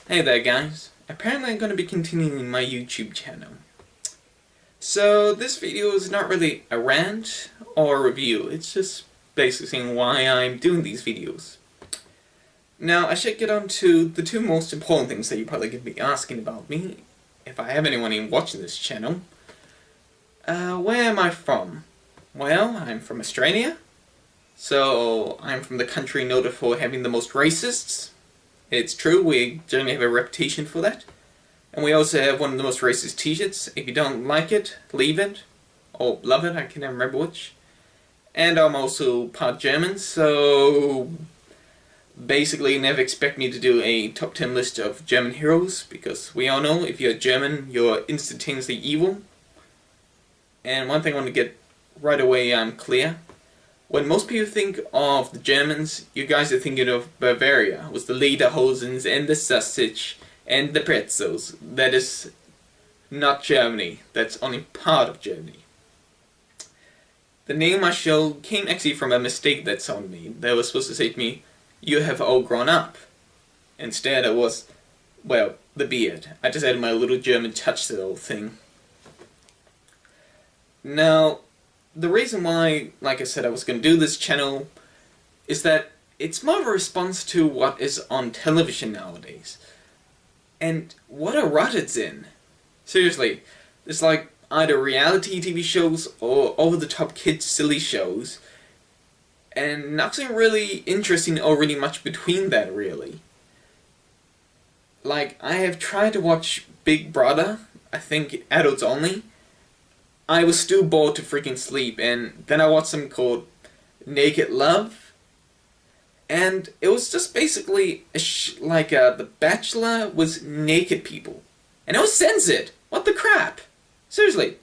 Hey there guys, apparently I'm going to be continuing my YouTube channel. So this video is not really a rant or a review, it's just basically saying why I'm doing these videos. Now I should get on to the two most important things that you're probably going to be asking about me, if I have anyone even watching this channel. Where am I from? Well, I'm from Australia, so I'm from the country noted for having the most racists. It's true, we generally have a reputation for that. And we also have one of the most racist t-shirts. If you don't like it, leave it. Or love it, I can never remember which. And I'm also part German, so basically never expect me to do a top 10 list of German heroes, because we all know if you're German, you're instantaneously evil. And one thing I want to get right away clear. When most people think of the Germans, you guys are thinking of Bavaria, with the lederhosens and the sausage and the pretzels. That is not Germany. That's only part of Germany. The name of my show came actually from a mistake that someone made. They were supposed to say to me, "You have all grown up." Instead it was, well, the beard. I just added my little German touch to the whole thing. Now, the reason why, like I said, I was going to do this channel is that it's more of a response to what is on television nowadays. And what a rut it's in. Seriously, it's like either reality TV shows or over-the-top kids silly shows, and nothing really interesting or really much between that, really. Like, I have tried to watch Big Brother, I think adults only. I was still bored to freaking sleep, and then I watched something called Naked Love, and it was just basically like The Bachelor was naked people, and it was censored. What the crap? Seriously,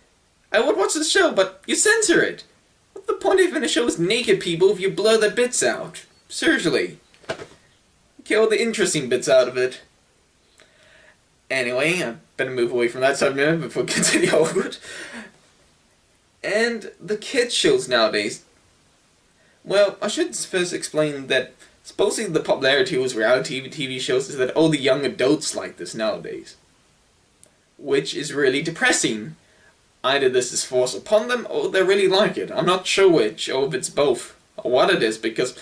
I would watch the show, but you censor it. What's the point of having a show with naked people if you blur their bits out? Seriously, kill the interesting bits out of it. Anyway, I better move away from that subject before it gets any awkward. And the kids shows nowadays, well, I should first explain that supposedly the popularity of reality TV shows is that all the young adults like this nowadays. Which is really depressing. Either this is forced upon them, or they really like it. I'm not sure which, or if it's both, or what it is, because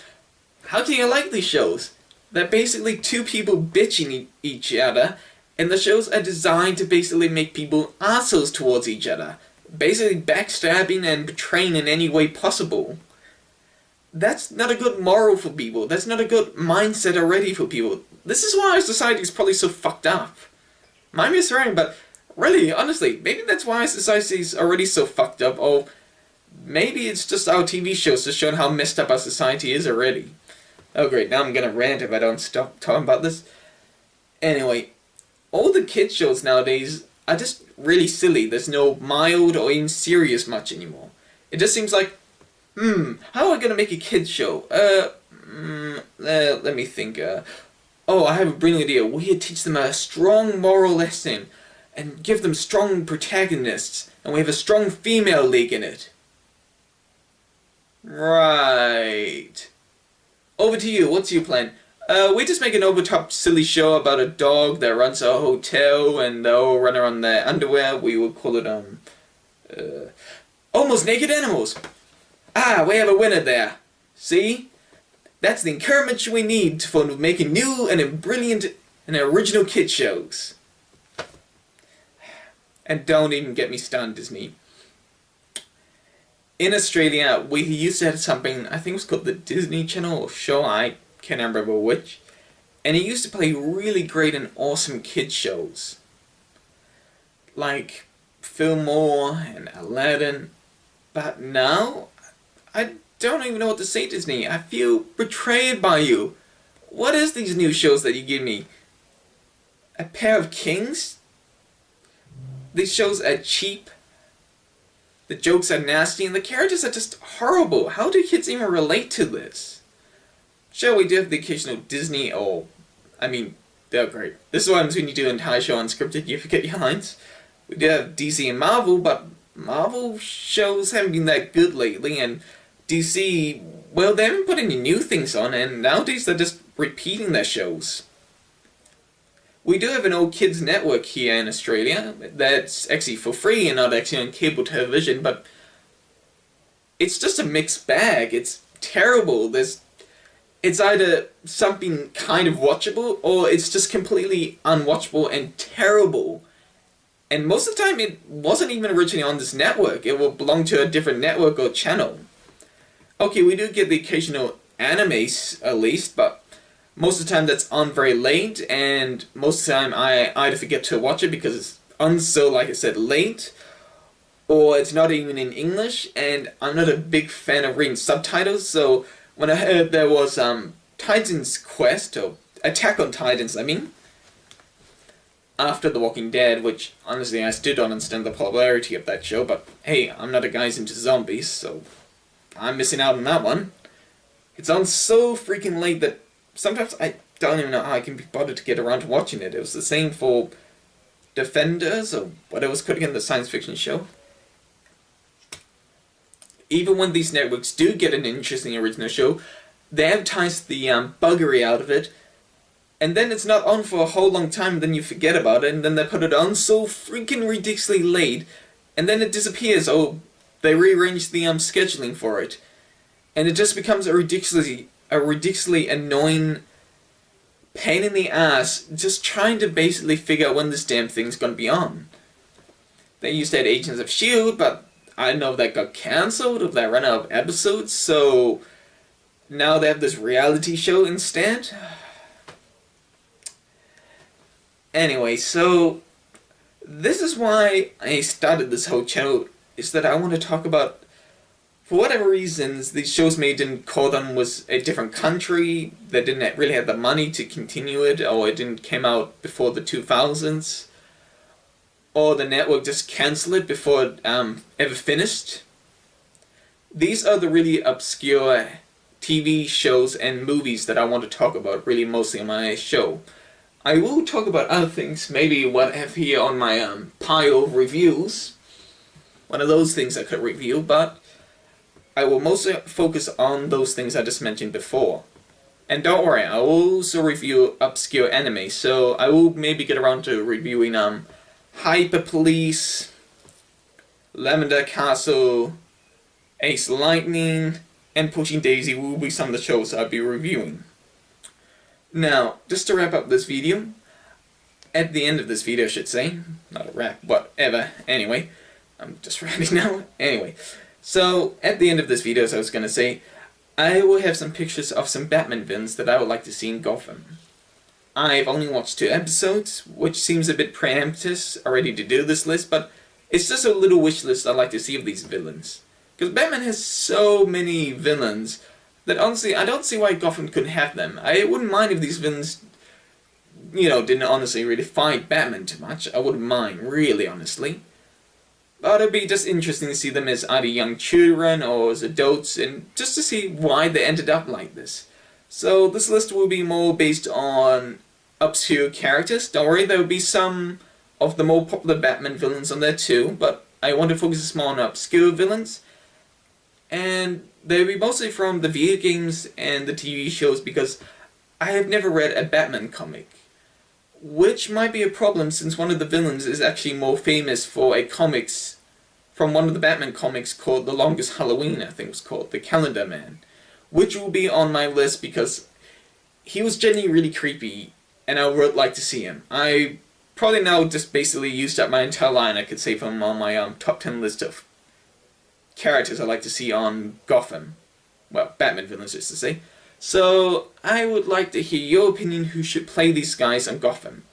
how can you like these shows? They're basically two people bitching each other, and the shows are designed to basically make people assholes towards each other. Basically backstabbing and betraying in any way possible. That's not a good moral for people. That's not a good mindset already for people. This is why our society is probably so fucked up. Mind me swearing, but really, honestly, maybe that's why our society is already so fucked up, or maybe it's just our TV shows to show how messed up our society is already. Oh great, now I'm gonna rant if I don't stop talking about this. Anyway, all the kids shows nowadays are just really silly. There's no mild or even serious much anymore. It just seems like, how am I gonna make a kids show? Let me think. Oh, I have a brilliant idea. We teach them a strong moral lesson and give them strong protagonists, and we have a strong female lead in it. Right. Over to you. What's your plan? We just make an over-top silly show about a dog that runs a hotel and they all run around in their underwear. We would call it, Almost Naked Animals. Ah, we have a winner there. See? That's the encouragement we need for making new and brilliant and original kid shows. And don't even get me started, Disney. In Australia, we used to have something, I think it was called the Disney Channel or show, I can't remember which, and it used to play really great and awesome kids shows like Fillmore and Aladdin, but now I don't even know what to say, Disney. I feel betrayed by you. What is these new shows that you give me? A Pair of Kings? These shows are cheap, the jokes are nasty, and the characters are just horrible. How do kids even relate to this? Sure, we do have the occasional Disney, they're great. This is what happens when you do an entire show unscripted, you forget your lines. We do have DC and Marvel, but Marvel shows haven't been that good lately, and DC, well, they haven't put any new things on, and nowadays they're just repeating their shows. We do have an old kids network here in Australia that's actually for free and not actually on cable television, but it's just a mixed bag. It's terrible. It's either something kind of watchable, or it's just completely unwatchable and terrible. And most of the time it wasn't even originally on this network. It will belong to a different network or channel. Okay, we do get the occasional animes at least, but most of the time that's on very late, and most of the time I either forget to watch it because it's on so, like I said, late, or it's not even in English, and I'm not a big fan of reading subtitles, so when I heard there was Titan's Quest, or Attack on Titans, I mean, after The Walking Dead, which honestly I still don't understand the popularity of that show, but hey, I'm not a guy who's into zombies, so I'm missing out on that one. It's on so freaking late that sometimes I don't even know how I can be bothered to get around to watching it. It was the same for Defenders, or what it was called again, the science fiction show. Even when these networks do get an interesting original show, they advertise the buggery out of it, and then it's not on for a whole long time, then you forget about it, and then they put it on so freaking ridiculously late, and then it disappears. Oh, they rearranged the scheduling for it. And it just becomes a ridiculously annoying pain in the ass just trying to basically figure out when this damn thing's gonna be on. They used to have Agents of S.H.I.E.L.D., but I don't know if that got cancelled, if that ran out of episodes, so now they have this reality show instead. Anyway, so this is why I started this whole channel, is that I want to talk about, for whatever reasons, these shows maybe didn't call them was a different country, they didn't really have the money to continue it, or it didn't came out before the 2000s, or the network just cancelled it before it ever finished. These are the really obscure TV shows and movies that I want to talk about, really mostly on my show. I will talk about other things, maybe what I have here on my pile of reviews, one of those things I could review, but I will mostly focus on those things I just mentioned before. And don't worry, I will also review obscure anime, so I will maybe get around to reviewing Hyper Police, Lavender Castle, Ace Lightning, and Pushing Daisy will be some of the shows I'll be reviewing. Now, just to wrap up this video, at the end of this video I should say, not a wrap, whatever, anyway, I'm just writing now, anyway. So, at the end of this video, as I was going to say, I will have some pictures of some Batman villains that I would like to see in Gotham. I've only watched 2 episodes, which seems a bit preemptive already to do this list, but it's just a little wish list I'd like to see of these villains. Because Batman has so many villains that honestly, I don't see why Gotham couldn't have them. I wouldn't mind if these villains, you know, didn't honestly really fight Batman too much. I wouldn't mind, really honestly. But it'd be just interesting to see them as either young children or as adults, and just to see why they ended up like this. So this list will be more based on obscure characters. Don't worry, there will be some of the more popular Batman villains on there too, but I want to focus more on obscure villains. And they'll be mostly from the video games and the TV shows, because I have never read a Batman comic. Which might be a problem, since one of the villains is actually more famous for a comics from one of the Batman comics called The Longest Halloween, I think it was called, The Calendar Man. Which will be on my list because he was genuinely really creepy, and I would like to see him. I probably now just basically used up my entire line I could say from on my top 10 list of characters I'd like to see on Gotham. Well, Batman villains, just to say. So, I would like to hear your opinion who should play these guys on Gotham.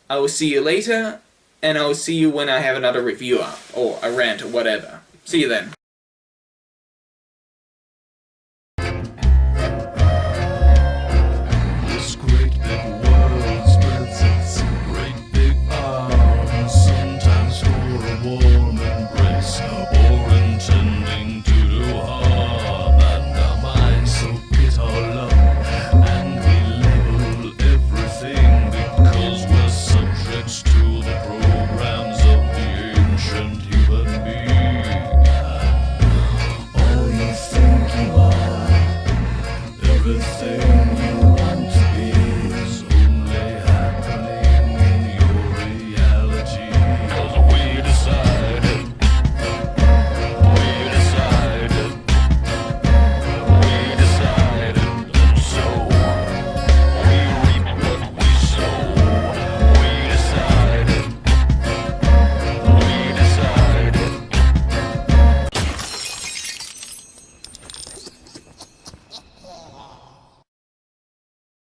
I will see you later, and I will see you when I have another review up, or a rant, or whatever. See you then.